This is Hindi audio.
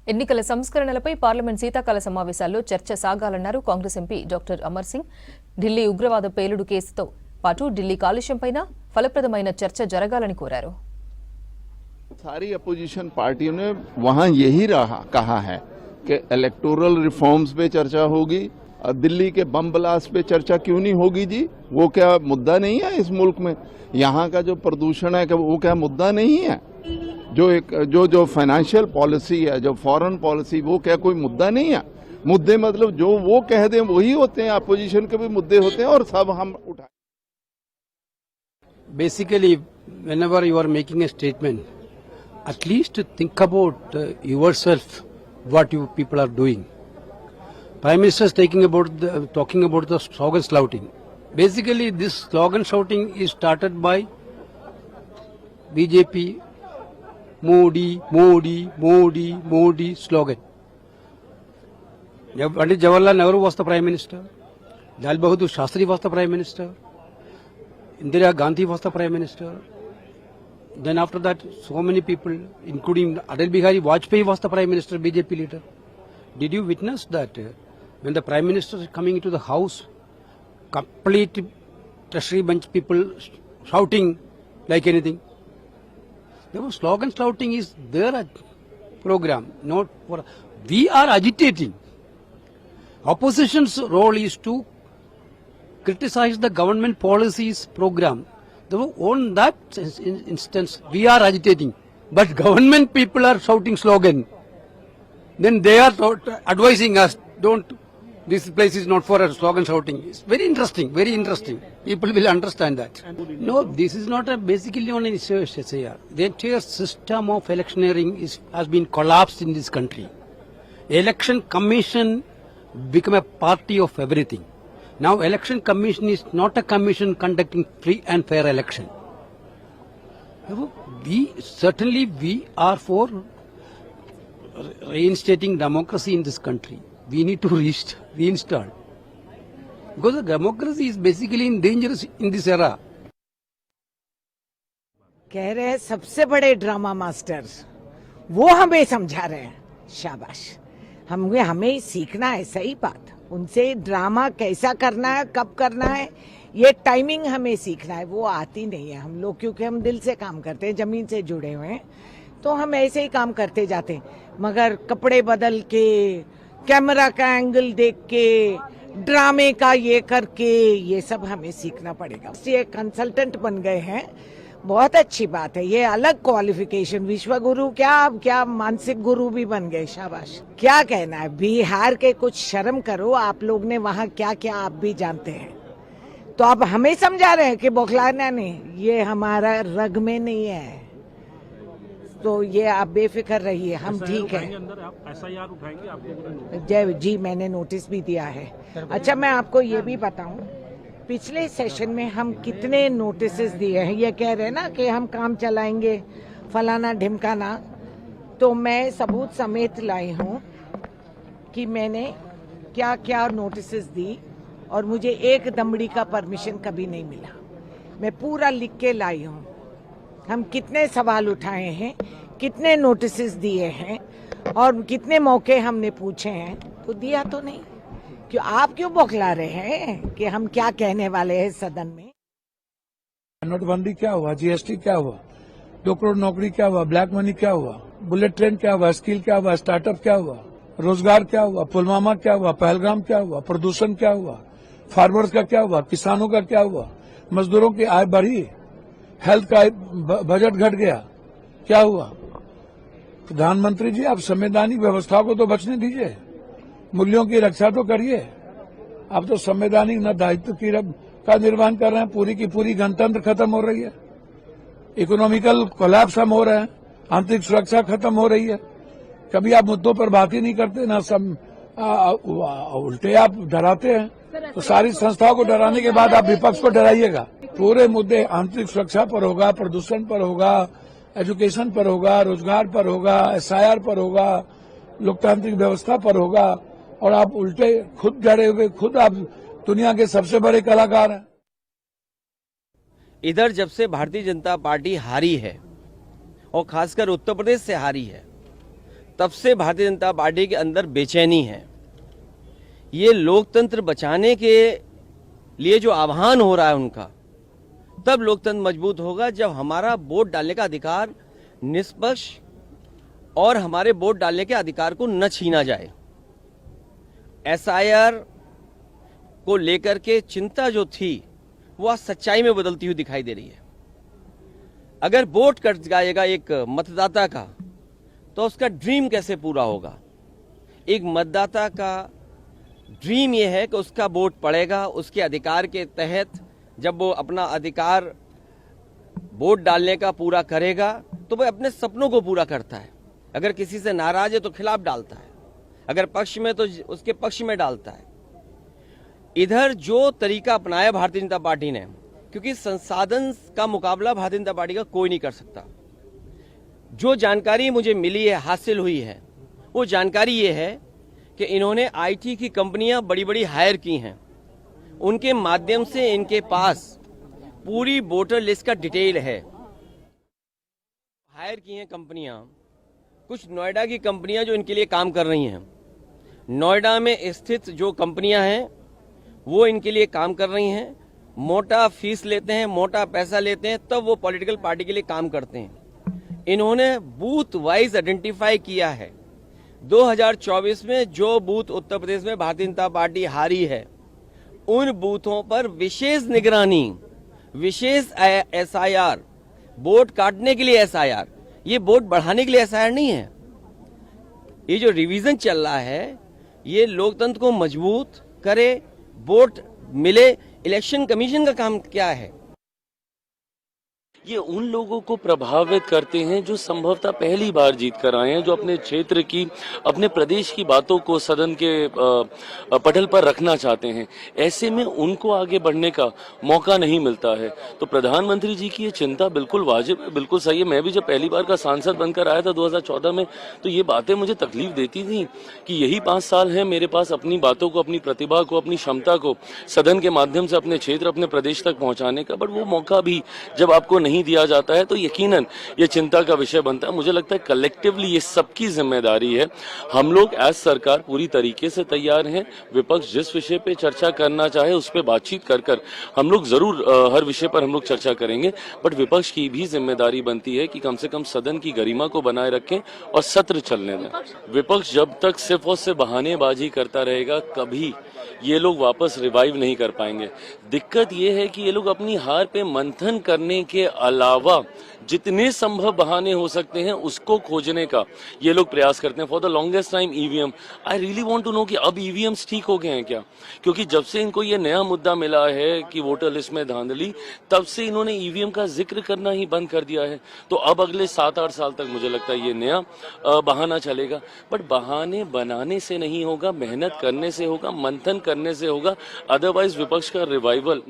ఎన్నికల సంస్కరణలపై పార్లమెంట్ శీతాకాల సమావేశాల్లో చర్చ సాగాలన్నారు కాంగ్రెస్ ఎంపీ డాక్టర్ అమర్ సింగ్. ఢిల్లీ ఉగ్రవాద పేలుడు కేసుతో పాటు ఢిల్లీ కాలుష్యంపైన ఫలప్రదమైన చర్చ జరగాలని కోరారు. सारी अपोजिशन पार्टियों ने वहां यही कहा है कि इलेक्टोरल रिफॉर्म्स पे चर्चा होगी. दिल्ली के बम ब्लास्ट पे चर्चा क्यों नहीं होगी जी? वो क्या मुद्दा नहीं है इस मुल्क में? यहाँ का जो प्रदूषण है वो क्या मुद्दा नहीं है? जो फाइनेंशियल पॉलिसी है, जो फॉरेन पॉलिसी, वो क्या कोई मुद्दा नहीं है? मुद्दे मतलब जो वो कह दें वही होते हैं. अपोजिशन के भी मुद्दे होते हैं और सब हम उठाए. Basically, whenever you are making a statement, at least think about yourself, what you people are doing. Prime Minister is talking about the slogan shouting. Basically, this slogan shouting is started by BJP, Modi, Modi, Modi, Modi slogan. Pandit Jawaharlal Nehru was the Prime Minister. Lal Bahadur Shastri was the Prime Minister. Indira Gandhi was the Prime Minister. Then after that, so many people, including Atal Bihari Vajpayee was the Prime Minister, BJP leader. Did you witness that when the Prime Minister is coming into the house, complete treasury bench people shouting like anything? There was slogan shouting is their program, not for. We are agitating. Opposition's role is to criticize the government policies program. On that instance, we are agitating. But government people are shouting slogan. Then they are advising us, this place is not for a slogan shouting. It's very interesting, very interesting. People will understand that. No, this is not basically on an issue. The entire system of electioneering has been collapsed in this country. Election Commission become a party of everything. Now, Election Commission is not a commission conducting free and fair election. We are for reinstating democracy in this country. We need to reinstall. Because the democracy is basically in danger in this era. कह रहे हैं सबसे बड़े ड्रामा मास्टर वो हमें समझा रहे हैं. शाबाश. हमें सीखना है. सही बात. उनसे ड्रामा कैसा करना है, कब करना है, ये टाइमिंग हमें सीखना है. वो आती नहीं है. हम लोग क्योंकि हम दिल से काम करते हैं, जमीन से जुड़े हुए हैं, तो हम ऐसे ही काम करते जाते हैं. मगर कपड़े बदल के, कैमरा का एंगल देख के, ड्रामे का ये करके, ये सब हमें सीखना पड़ेगा. ये कंसल्टेंट बन गए हैं, बहुत अच्छी बात है. ये अलग क्वालिफिकेशन. विश्व गुरु क्या मानसिक गुरु भी बन गए. शाबाश. क्या कहना है. बिहार के कुछ शर्म करो. आप लोग ने वहाँ क्या क्या आप भी जानते हैं. तो आप हमें समझा रहे हैं कि बौखलाना नहीं. ये हमारा रग में नहीं है. तो ये आप बेफिक्र रहिए. हम ठीक है. जय जी. मैंने नोटिस भी दिया है. अच्छा, मैं आपको ये भी बताऊं, पिछले सेशन में हम कितने नोटिसेस दिए हैं. ये कह रहे हैं ना कि हम काम चलाएंगे, फलाना ढिमकाना. तो मैं सबूत समेत लाई हूँ कि मैंने क्या क्या नोटिसेस दी और मुझे एक दमड़ी का परमिशन कभी नहीं मिला. मैं पूरा लिख के लाई हूँ. हम कितने सवाल उठाए हैं, कितने नोटिसेस दिए हैं और कितने मौके हमने पूछे हैं. तो दिया तो नहीं. क्यों आप क्यों बौखला रहे हैं कि हम क्या कहने वाले हैं सदन में. नोटबंदी क्या हुआ, जीएसटी क्या हुआ, 2 करोड़ नौकरी क्या हुआ, ब्लैक मनी क्या हुआ, बुलेट ट्रेन क्या हुआ, स्किल क्या हुआ, स्टार्टअप क्या हुआ, रोजगार क्या हुआ, पुलवामा क्या हुआ, पहलगाम क्या हुआ, प्रदूषण क्या हुआ, फार्मर्स का क्या हुआ, किसानों का क्या हुआ, मजदूरों की आय बढ़ी, हेल्थ का बजट घट गया, क्या हुआ. प्रधानमंत्री जी, आप संवैधानिक व्यवस्था को तो बचने दीजिए. मूल्यों की रक्षा तो करिए. आप तो संवैधानिक न दायित्व का निर्वहन कर रहे हैं. पूरी की पूरी गणतंत्र खत्म हो रही है. इकोनॉमिकल कोलैप्स हम हो रहे हैं. आंतरिक सुरक्षा खत्म हो रही है. कभी आप मुद्दों पर बात ही नहीं करते. ना उल्टे आप डराते हैं. तो सारी संस्थाओं को डराने के बाद आप विपक्ष को डराइएगा. पूरे मुद्दे आंतरिक सुरक्षा पर होगा, प्रदूषण पर होगा, एजुकेशन पर होगा, रोजगार पर होगा, एसआईआर पर होगा, लोकतांत्रिक व्यवस्था पर होगा. और आप उल्टे खुद डरे हुए. खुद आप दुनिया के सबसे बड़े कलाकार हैं. इधर जब से भारतीय जनता पार्टी हारी है और खासकर उत्तर प्रदेश से हारी है, तब से भारतीय जनता पार्टी के अंदर बेचैनी है। ये लोकतंत्र बचाने के लिए जो आह्वान हो रहा है उनका, तब लोकतंत्र मजबूत होगा जब हमारा वोट डालने का अधिकार निष्पक्ष और हमारे वोट डालने के अधिकार को न छीना जाए। एसआईआर को लेकर के चिंता जो थी वो आज सच्चाई में बदलती हुई दिखाई दे रही है। अगर वोट कट जाएगा एक मतदाता का तो उसका ड्रीम कैसे पूरा होगा? एक मतदाता का ड्रीम ये है कि उसका वोट पड़ेगा, उसके अधिकार के तहत जब वो अपना अधिकार वोट डालने का पूरा करेगा तो वह अपने सपनों को पूरा करता है। अगर किसी से नाराज है तो खिलाफ डालता है, अगर पक्ष में तो उसके पक्ष में डालता है। इधर जो तरीका अपनाया भारतीय जनता पार्टी ने, क्योंकि संसाधन का मुकाबला भारतीय जनता पार्टी का कोई नहीं कर सकता। जो जानकारी मुझे मिली है, हासिल हुई है, वो जानकारी ये है कि इन्होंने आईटी की कंपनियां बड़ी बड़ी हायर की हैं। उनके माध्यम से इनके पास पूरी वोटर लिस्ट का डिटेल है। हायर की हैं कंपनियां, कुछ नोएडा की कंपनियां जो इनके लिए काम कर रही हैं। नोएडा में स्थित जो कंपनियां हैं वो इनके लिए काम कर रही हैं। मोटा फीस लेते हैं, मोटा पैसा लेते हैं, तब वो पॉलिटिकल पार्टी के लिए काम करते हैं। इन्होंने बूथ वाइज आइडेंटिफाई किया है। 2024 में जो बूथ उत्तर प्रदेश में भारतीय जनता पार्टी हारी है, उन बूथों पर विशेष निगरानी, विशेष एसआईआर, वोट काटने के लिए एसआईआर, ये वोट बढ़ाने के लिए एसआईआर नहीं है। ये जो रिवीजन चल रहा है ये लोकतंत्र को मजबूत करे, वोट मिले। इलेक्शन कमीशन का काम क्या है? ये उन लोगों को प्रभावित करते हैं जो संभवतः पहली बार जीत कर आए हैं, जो अपने क्षेत्र की, अपने प्रदेश की बातों को सदन के पटल पर रखना चाहते हैं। ऐसे में उनको आगे बढ़ने का मौका नहीं मिलता है। तो प्रधानमंत्री जी की ये चिंता बिल्कुल वाजिब है, बिल्कुल सही है। मैं भी जब पहली बार का सांसद बनकर आया था 2014 में, तो ये बातें मुझे तकलीफ देती थी कि यही 5 साल है मेरे पास अपनी बातों को, अपनी प्रतिभा को, अपनी क्षमता को सदन के माध्यम से अपने क्षेत्र, अपने प्रदेश तक पहुंचाने का। बट वो मौका भी जब आपको नहीं दिया जाता है तो यकीनन ये चिंता का विषय बनता है। मुझे लगता है कलेक्टिवली ये सबकी जिम्मेदारी है। हम लोग एज सरकार पूरी तरीके से तैयार हैं। विपक्ष जिस विषय पे चर्चा करना चाहे उस पे बातचीत कर हम लोग जरूर हर विषय पर हम लोग चर्चा करेंगे। बट विपक्ष की भी जिम्मेदारी बनती है कि कम से कम सदन की गरिमा को बनाए रखें और सत्र चलने दें। विपक्ष जब तक सिर्फ और सिर्फ बहानेबाजी करता रहेगा, कभी ये लोग वापस रिवाइव नहीं कर पाएंगे। दिक्कत ये है कि ये लोग अपनी हार पे मंथन करने के अलावा जितने संभव बहाने हो सकते हैं उसको खोजने का ये लोग प्रयास करते हैं। For the longest time EVM, I really want to know कि अब ईवीएम्स ठीक हो गए हैं क्या? क्योंकि जब से इनको ये नया मुद्दा मिला है कि वोटर लिस्ट में धांधली, तब से इन्होंने ईवीएम का जिक्र करना ही बंद कर दिया है। तो अब अगले 7-8 साल तक मुझे लगता है ये नया बहाना चलेगा। बट बहाने बनाने से नहीं होगा, मेहनत करने से होगा, मंथन करने से होगा। अदरवाइज विपक्ष का रिवाइवल